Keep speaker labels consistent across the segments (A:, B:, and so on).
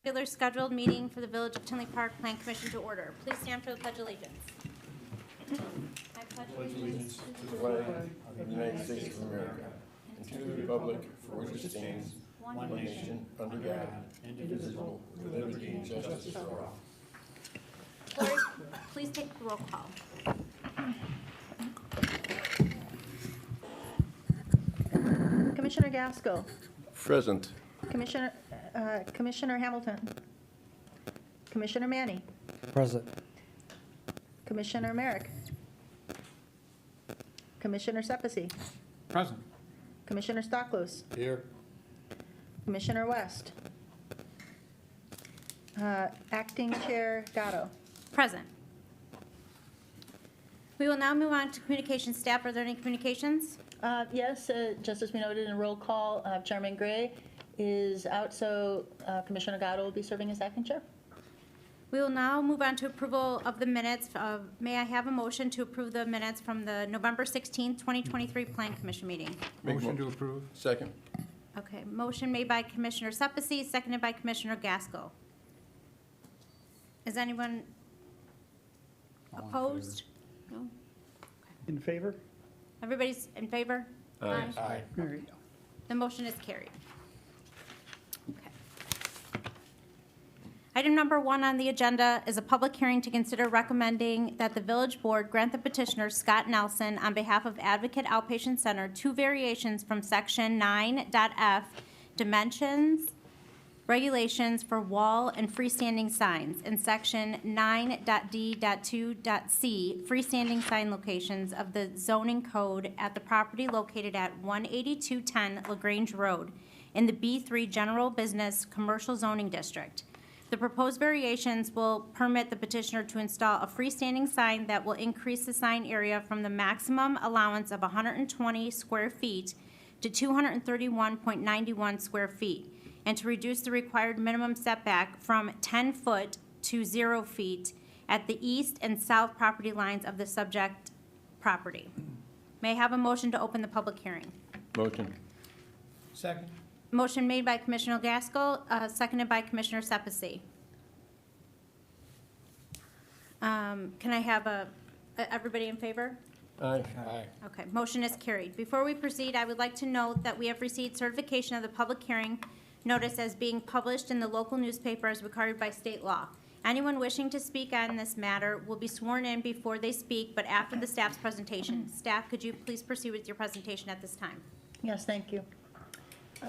A: Regular scheduled meeting for the Village of Tinley Park Plan Commission to order. Please stand for the Pledge of Allegiance. I pledge allegiance
B: To the flag of the United States of America and to the republic for which it stands, one nation, under God, indivisible, with liberty and justice for all.
A: Lori, please take the roll call.
C: Commissioner Gaskell.
B: Present.
C: Commissioner Hamilton. Commissioner Manny.
D: Present.
C: Commissioner Merrick. Commissioner Sepisi.
D: Present.
C: Commissioner Stocklose.
D: Here.
C: Commissioner West. Acting Chair Gatto.
A: Present. We will now move on to communications. Staff, are there any communications?
C: Yes, just as we noted in roll call, Chairman Gray is out, so Commissioner Gatto will be serving as acting chair.
A: We will now move on to approval of the minutes. May I have a motion to approve the minutes from the November 16th, 2023 Plan Commission meeting?
D: Motion to approve.
B: Second.
A: Okay, motion made by Commissioner Sepisi, seconded by Commissioner Gaskell. Is anyone opposed? No?
E: In favor?
A: Everybody's in favor?
B: Aye.
D: Aye.
E: All right.
A: The motion is carried. Okay. Item number 1 on the agenda is a public hearing to consider recommending that the village board grant the petitioner Scott Nelson on behalf of Advocate Outpatient Center 2 variations from section 9.f dimensions regulations for wall and freestanding signs, and section 9.d.2.c freestanding sign locations of the zoning code at the property located at 18210 LaGrange Road in the B3 General Business Commercial Zoning District. The proposed variations will permit the petitioner to install a freestanding sign that will increase the sign area from the maximum allowance of 120 square feet to 231.91 square feet, and to reduce the required minimum setback from 10 foot to 0 feet at the east and south property lines of the subject property. May I have a motion to open the public hearing?
B: Motion.
D: Second.
A: Motion made by Commissioner Gaskell, seconded by Commissioner Sepisi. Can I have everybody in favor?
B: Aye.
D: Aye.
A: Okay, motion is carried. Before we proceed, I would like to note that we have received certification of the public hearing notice as being published in the local newspaper as required by state law. Anyone wishing to speak on this matter will be sworn in before they speak, but after the staff's presentation. Staff, could you please proceed with your presentation at this time?
C: Yes, thank you.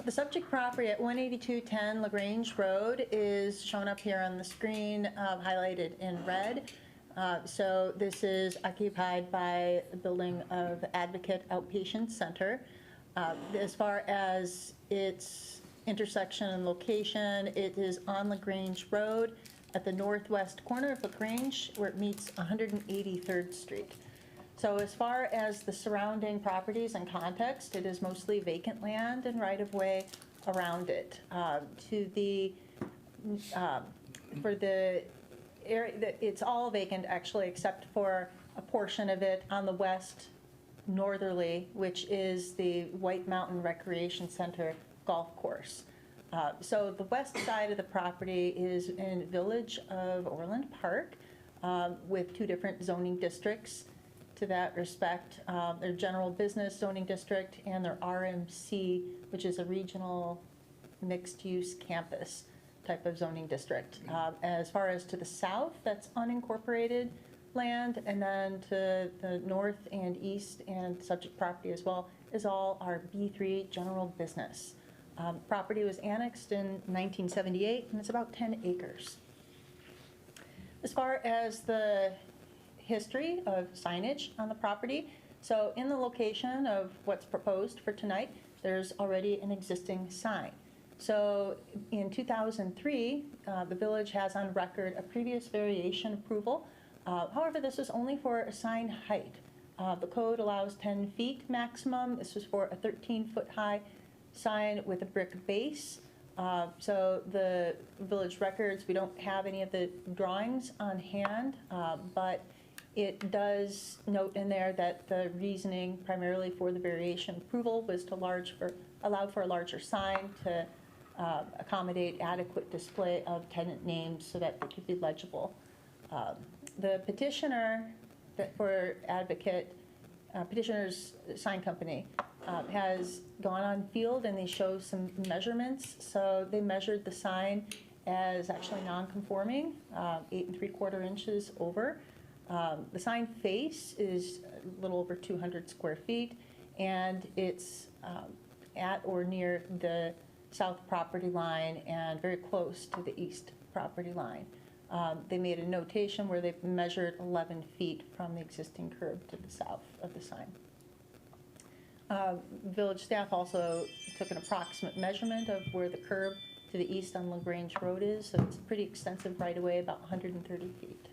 C: The subject property at 18210 LaGrange Road is shown up here on the screen, highlighted in red. So this is occupied by the building of Advocate Outpatient Center. As far as its intersection and location, it is on LaGrange Road at the northwest corner of LaGrange where it meets 183rd Street. So as far as the surrounding properties and context, it is mostly vacant land and right-of-way around it. For the area, it's all vacant actually, except for a portion of it on the west northerly, which is the White Mountain Recreation Center golf course. So the west side of the property is in Village of Orland Park with 2 different zoning districts. To that respect, their general business zoning district and their RMC, which is a regional mixed-use campus type of zoning district. As far as to the south, that's unincorporated land, and then to the north and east and subject property as well is all our B3 general business. Property was annexed in 1978, and it's about 10 acres. As far as the history of signage on the property, so in the location of what's proposed for tonight, there's already an existing sign. So in 2003, the village has on record a previous variation approval. However, this was only for a sign height. The code allows 10 feet maximum. This was for a 13-foot high sign with a brick base. So the village records, we don't have any of the drawings on hand, but it does note in there that the reasoning primarily for the variation approval was to allow for a larger sign to accommodate adequate display of tenant names so that they could be legible. The petitioner for Advocate, petitioner's sign company, has gone on field and they show some measurements. So they measured the sign as actually non-conforming, 8 3/4 inches over. The sign face is a little over 200 square feet, and it's at or near the south property line and very close to the east property line. They made a notation where they measured 11 feet from the existing curb to the south of the sign. Village staff also took an approximate measurement of where the curb to the east on LaGrange Road is, so it's a pretty extensive right-of-way, about 130 feet.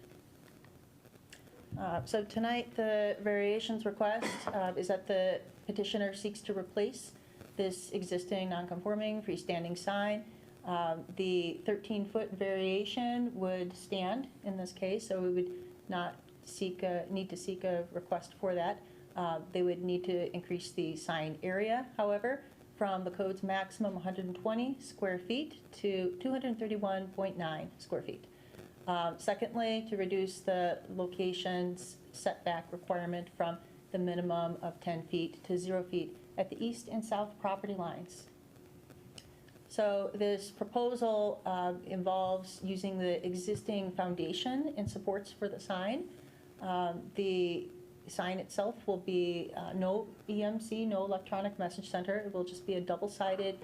C: So tonight, the variations request is that the petitioner seeks to replace this existing non-conforming freestanding sign. The 13-foot variation would stand in this case, so we would not need to seek a request for that. They would need to increase the sign area, however, from the code's maximum 120 square feet to 231.9 square feet. Secondly, to reduce the location's setback requirement from the minimum of 10 feet to 0 feet at the east and south property lines. So this proposal involves using the existing foundation and supports for the sign. The sign itself will be no EMC, no electronic message center. It will just be a double-sided,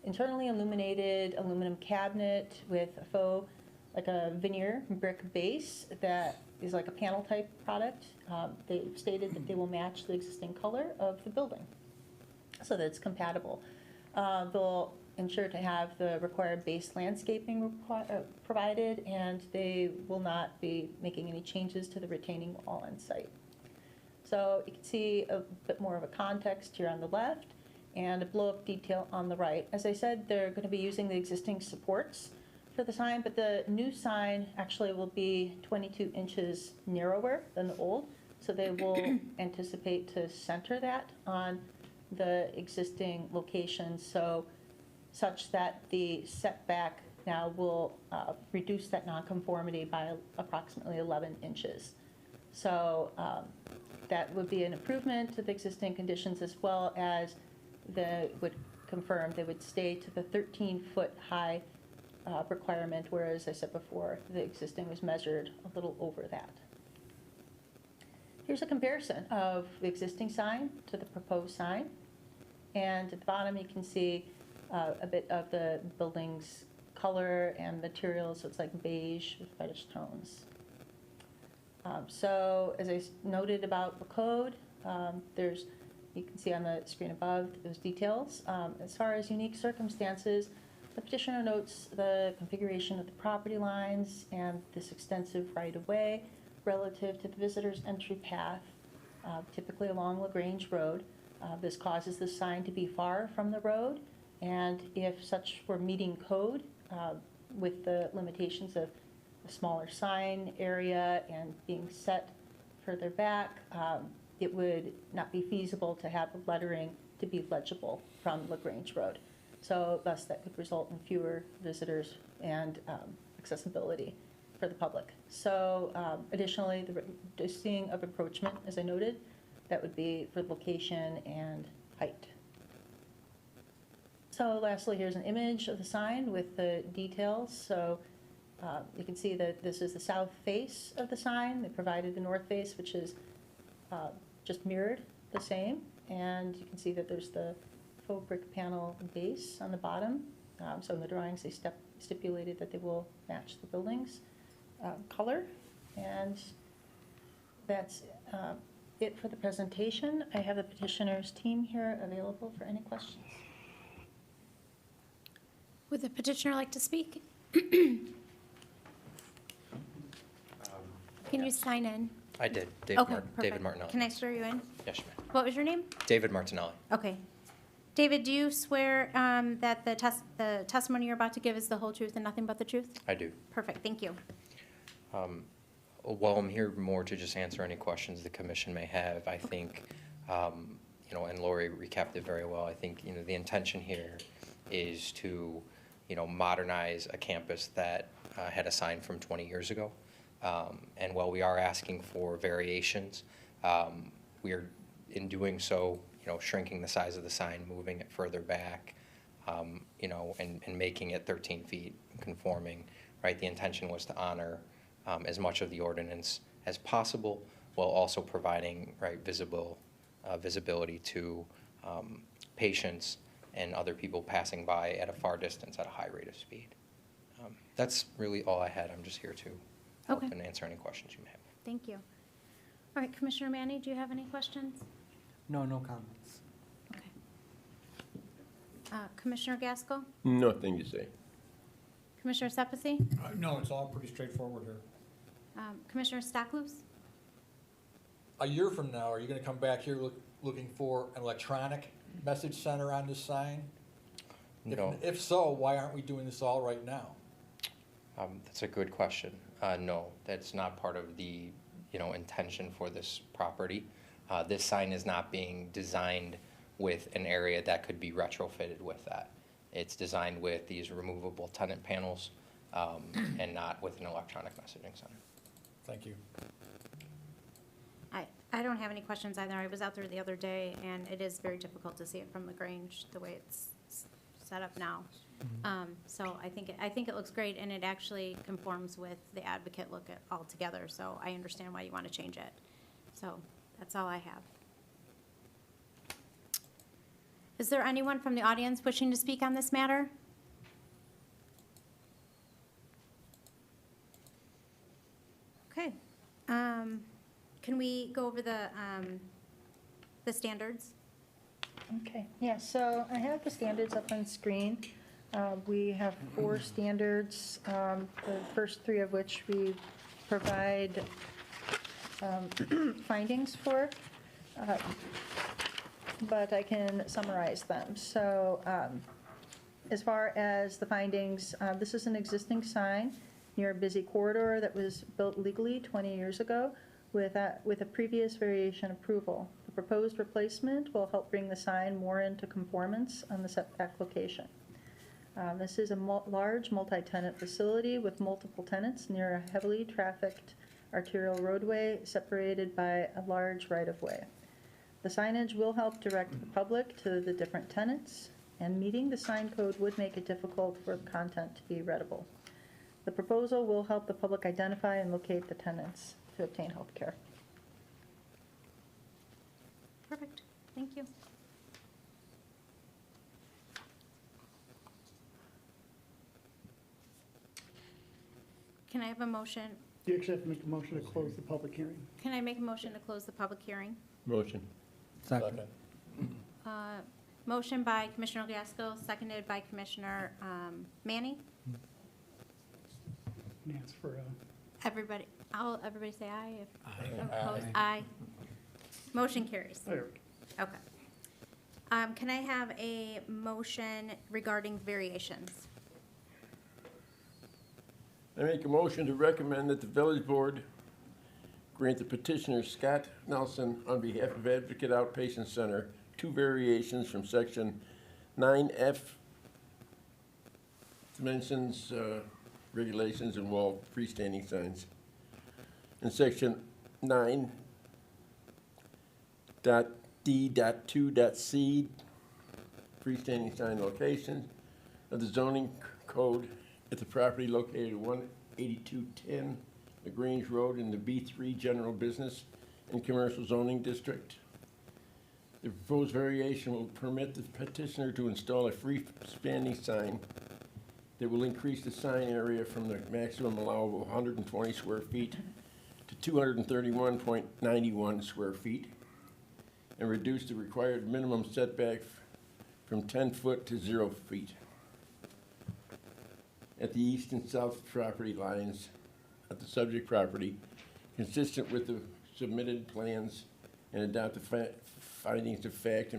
C: internally illuminated aluminum cabinet with a faux, like a veneer brick base that is like a panel type product. They stated that they will match the existing color of the building so that it's compatible. They'll ensure to have the required base landscaping provided, and they will not be making any changes to the retaining wall on site. So you can see a bit more of a context here on the left and a blow-up detail on the right. As I said, they're going to be using the existing supports for the sign, but the new sign actually will be 22 inches narrower than the old, so they will anticipate to center that on the existing location, such that the setback now will reduce that nonconformity by approximately 11 inches. So that would be an improvement to the existing conditions, as well as would confirm they would stay to the 13-foot high requirement, whereas I said before, the existing was measured a little over that. Here's a comparison of the existing sign to the proposed sign. And at the bottom, you can see a bit of the building's color and material, so it's like beige with reddish tones. So as I noted about the code, you can see on the screen above those details. As far as unique circumstances, the petitioner notes the configuration of the property lines and this extensive right-of-way relative to the visitor's entry path, typically along LaGrange Road. This causes the sign to be far from the road, and if such were meeting code with the limitations of a smaller sign area and being set further back, it would not be feasible to have the lettering to be legible from LaGrange Road. So thus that could result in fewer visitors and accessibility for the public. So additionally, the reducing of encroachment, as I noted, that would be for location and height. So lastly, here's an image of the sign with the details. So you can see that this is the south face of the sign. They provided the north face, which is just mirrored the same. And you can see that there's the faux brick panel base on the bottom. So in the drawings, they stipulated that they will match the building's color. And that's it for the presentation. I have the petitioner's team here available for any questions.
A: Would the petitioner like to speak? Can you sign in?
E: I did.
A: Okay,
E: David
A: perfect.
E: Martinelli.
A: Can I swear you in?
E: Yes, ma'am.
A: What was your name?
E: David Martinelli.
A: Okay. David, do you swear that the testimony you're about to give is the whole truth and nothing but the truth?
E: I do.
A: Perfect, thank you.
E: Well, I'm here more to just answer any questions the commission may have. I think, and Lori recapped it very well. I think, the intention here is to modernize a campus that had a sign from 20 years ago. And while we are asking for variations, we are, in doing so, shrinking the size of the sign, moving it further back, and making it 13 feet conforming, right? The intention was to honor as much of the ordinance as possible, while also providing, right, visibility to patients and other people passing by at a far distance at a high rate of speed. That's really all I had. I'm just here to help
A: Okay.
E: and answer any questions you may have.
A: Thank you. All right, Commissioner Manny, do you have any questions?
F: No, no comments.
A: Okay. Commissioner Gaskell?
B: Nothing to say.
A: Commissioner Sepisi?
D: No, it's all pretty straightforward here.
A: Commissioner Stocklus?
G: A year from now, are you gonna come back here looking for an electronic message center on this sign?
E: No.
G: If so, why aren't we doing this all right now?
E: That's a good question. No, that's not part of the, intention for this property. This sign is not being designed with an area that could be retrofitted with that. It's designed with these removable tenant panels, and not with an electronic messaging center.
G: Thank you.
A: I don't have any questions either. I was out there the other day, and it is very difficult to see it from LaGrange, the way it's set up now. So I think it looks great, and it actually conforms with the Advocate look at altogether, so I understand why you want to change it. So that's all I have. Is there anyone from the audience wishing to speak on this matter? Okay. Can we go over the standards?
C: Okay, yeah, so I have the standards up on screen. We have 4 standards, the first 3 of which we provide findings for, but I can summarize them. So as far as the findings, this is an existing sign near a busy corridor that was built legally 20 years ago with a previous variation approval. The proposed replacement will help bring the sign more into conformance on the setback location. This is a large multi-tenant facility with multiple tenants near a heavily trafficked arterial roadway separated by a large right-of-way. The signage will help direct the public to the different tenants, and meeting the sign code would make it difficult for the content to be readable. The proposal will help the public identify and locate the tenants to obtain health care.
A: Perfect, thank you. Can I have a motion?
H: You actually have to make a motion to close the public hearing.
A: Can I make a motion to close the public hearing?
B: Motion.
D: Second.
A: Motion by Commissioner Gaskell, seconded by Commissioner Manny.
H: And ask for
A: Everybody say aye. If
G: Aye.
A: opposed, aye. Motion carries.
H: there we go.
A: Okay. Can I have a motion regarding variations?
B: I make a motion to recommend that the village board grant the petitioner Scott Nelson on behalf of Advocate Outpatient Center 2 variations from section 9F dimensions, regulations and wall freestanding signs. And section 9.D.2.C freestanding sign location of the zoning code at the property located at 18210 LaGrange Road in the B3 General Business and Commercial Zoning District. The proposed variation will permit the petitioner to install a freestanding sign that will increase the sign area from the maximum allowable 120 square feet to 231.91 square feet and reduce the required minimum setback from 10 foot to 0 feet at the east and south property lines of the subject property, consistent with the submitted plans, and adopt the findings of fact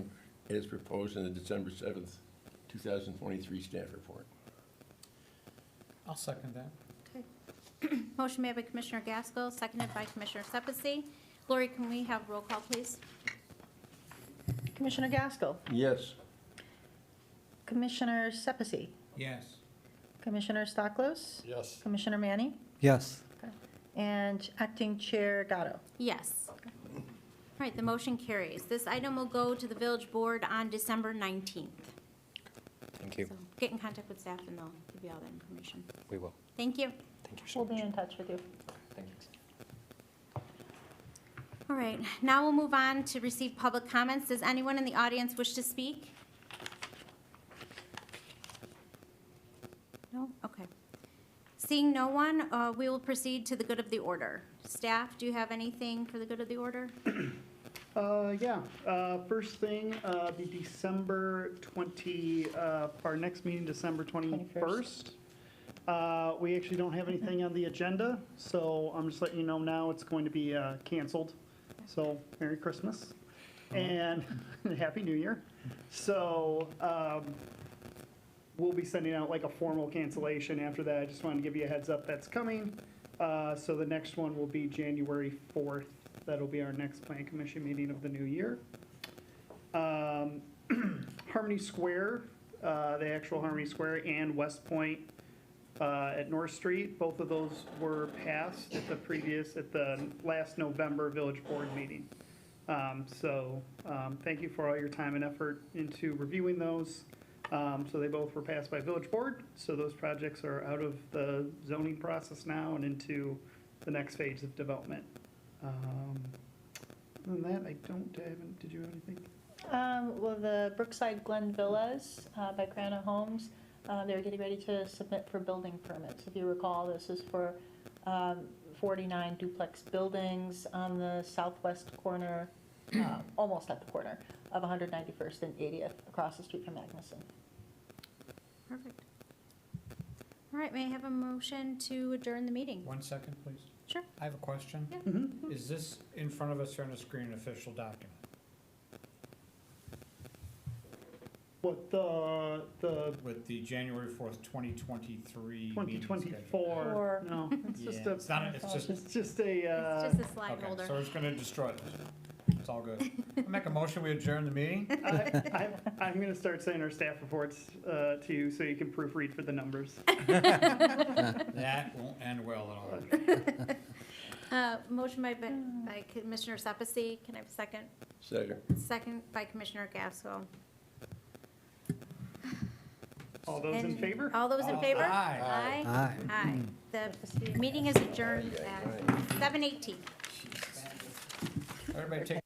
B: as proposed in the December 7th, 2023 staff report.
D: I'll second that.
A: Okay. Motion made by Commissioner Gaskell, seconded by Commissioner Sepisi. Lori, can we have roll call, please?
C: Commissioner Gaskell,
B: Yes.
C: Commissioner Sepisi,
D: Yes.
C: Commissioner Stoklos?
G: Yes.
C: Commissioner Manny?
F: Yes.
C: And Acting Chair Gatto?
A: Yes. All right, the motion carries. This item will go to the village board on December 19th.
E: Thank you.
A: So get in contact with staff and they'll give you all that information.
E: We will.
A: Thank you.
E: Thank you so
C: We'll be
E: much.
C: in touch with you.
E: Thank you.
A: All right, now we'll move on to receive public comments. Does anyone in the audience wish to speak? No? Okay. Seeing no one, we will proceed to the good of the order. Staff, do you have anything for the good of the order?
H: First thing, the December 20, our next meeting, December 21st. We actually don't have anything on the agenda, so I'm just letting you know now it's going to be canceled. So Merry Christmas and Happy New Year. So we'll be sending out like a formal cancellation after that. I just wanted to give you a heads up that's coming. So the next one will be January 4th. That'll be our next Plan Commission meeting of the new year. Harmony Square, the actual Harmony Square, and West Point at North Street, both of those were passed at the last November Village Board meeting. Thank you for all your time and effort into reviewing those. So they both were passed by Village Board, so those projects are out of the zoning process now and into the next phase of development. Other than that, did you have anything?
C: Well, the Brookside Glen Villas by Crana Homes, they're getting ready to submit for building permits. If you recall, this is for 49 duplex buildings on the southwest corner, almost at the corner of 191st and 80th, across the street from Magnuson.
A: Perfect. All right, may I have a motion to adjourn the meeting?
D: 1 second, please.
A: Sure.
D: I have a question.
A: Yeah.
H: Mm-hmm.
D: Is this in front of us here on the screen an official document?
H: What, the
D: With the January 4th, 2023 meeting schedule?
H: 2024,
C: Or-
H: no, it's just
D: Yeah,
H: a,
D: it's not, it's just,
H: it's just a,
A: It's just a slide
D: okay,
A: holder.
D: so it's gonna destroy this. It's all good. I make a motion, we adjourn the meeting?
H: I'm gonna start sending our staff reports to you so you can proofread for the numbers.
D: That won't end well at all.
A: Motion by Commissioner Sepasi. Can I have a second?
B: Second.
A: Second by Commissioner Gaskell.
H: All those in
A: And
H: favor?
A: All those in favor?
D: Aye.
A: Aye.
F: Aye.
A: Aye. The meeting is adjourned at 7:18.
D: Everybody take